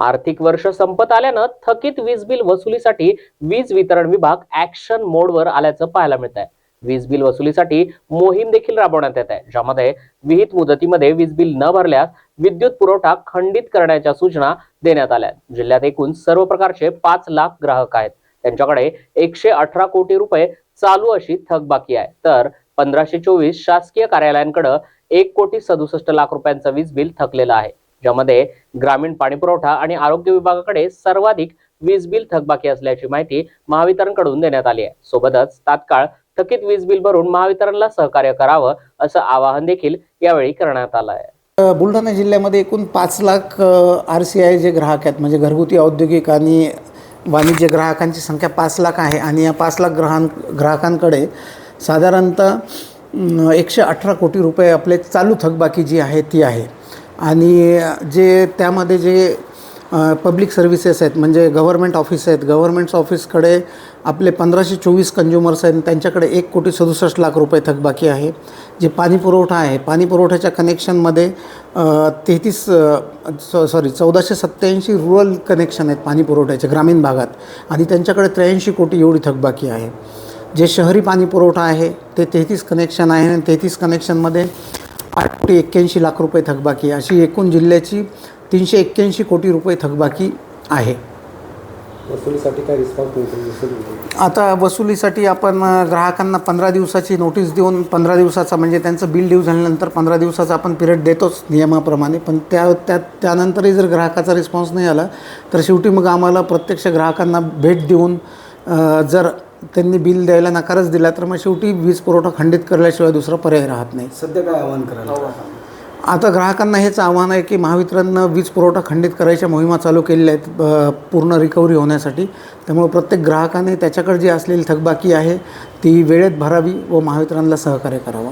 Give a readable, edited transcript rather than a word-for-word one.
आर्थिक वर्ष संपत आल्यानं थकीत वीज बिल वसुलीसाठी वीज वितरण विभाग ऍक्शन मोडवर आल्याचं पाहायला मिळत आहे। वीज बिल वसुलीसाठी मोहीम देखील राबवण्यात येत आहे, ज्यामध्ये विहित मुदतीमध्ये वीज बिल न भरल्यास विद्युत पुरवठा खंडित करण्याच्या सूचना देण्यात आल्या। जिल्ह्यात एकूण सर्व प्रकारचे 5 लाख ग्राहक आहेत। त्यांच्याकडे 118 कोटी रुपये चालू अशी थकबाकी आहे, तर 1524 शासकीय कार्यालयांकडे 1,67,00,000 रुपयांचं वीज बिल थकलेलं आहे, ज्यामध्ये ग्रामीण पाणीपुरवठा आणि आरोग्य विभागाकडे सर्वाधिक वीज बिल थकबाकी असल्याची माहिती महावितरणकडून देण्यात आली आहे। सोबतच तात्काळ थकीत वीज बिल भरून महावितरणला सहकार्य करावं असं आवाहन देखील यावेळी करण्यात आलं आहे। बुलढाणा जिल्ह्यामध्ये एकूण 5 लाख RCI जे ग्राहक आहेत, म्हणजे घरगुती औद्योगिक आणि वाणिज्य ग्राहकांची संख्या 5 लाख आहे आणि या 5 लाख ग्राहकांकडे साधारणतः 118 कोटी रुपये आपले चालू थकबाकी जी आहे ती आहे। आणि जे त्यामध्ये जे पब्लिक सर्व्हिसेस आहेत, म्हणजे गव्हर्नमेंट ऑफिस आहेत, गव्हर्नमेंट ऑफिसकडे आपले 1524 कंझ्युमर्स आहेत, त्यांच्याकडे 1,67,00,000 रुपये थकबाकी आहे। जे पाणी पुरवठा आहे, पाणी पुरवठ्याच्या कनेक्शनमध्ये 1487 रुरल कनेक्शन आहेत पाणी पुरवठ्याचे ग्रामीण भागात, आणि त्यांच्याकडे 83 कोटी एवढी थकबाकी आहे। जे शहरी पाणी पुरवठा आहे ते 33 कनेक्शन आहे आणि 33 कनेक्शनमध्ये 8,81,00,000 रुपये थकबाकी आहे। अशी एकूण जिल्ह्याची 381 कोटी रुपये थकबाकी आहे। वसुलीसाठी काय रिस्पॉन्स मिळतो? आता वसुलीसाठी आपण ग्राहकांना 15 दिवसाची नोटीस देऊन 15 दिवसाचा, म्हणजे त्यांचं बिल ड्यू झाल्यानंतर 15 दिवसाचा आपण पिरियड देतोच नियमाप्रमाणे, पण त्यानंतरही जर ग्राहकाचा रिस्पॉन्स नाही आला तर शेवटी मग आम्हाला प्रत्यक्ष ग्राहकांना भेट देऊन जर त्यांनी बिल द्यायला नकारच दिला तर मग शेवटी वीज पुरवठा खंडित करल्याशिवाय दुसरा पर्याय राहत नाही। सध्या काय आवाहन करायला? आता ग्राहकांना हेच आव्हान आहे की महावितरणनं वीज पुरवठा खंडित करायच्या मोहिमा चालू केलेल्या आहेत पूर्ण रिकव्हरी होण्यासाठी। त्यामुळे प्रत्येक ग्राहकाने त्याच्याकडे जी असलेली थकबाकी आहे ती वेळेत भरावी व महावितरणला सहकार्य करावं।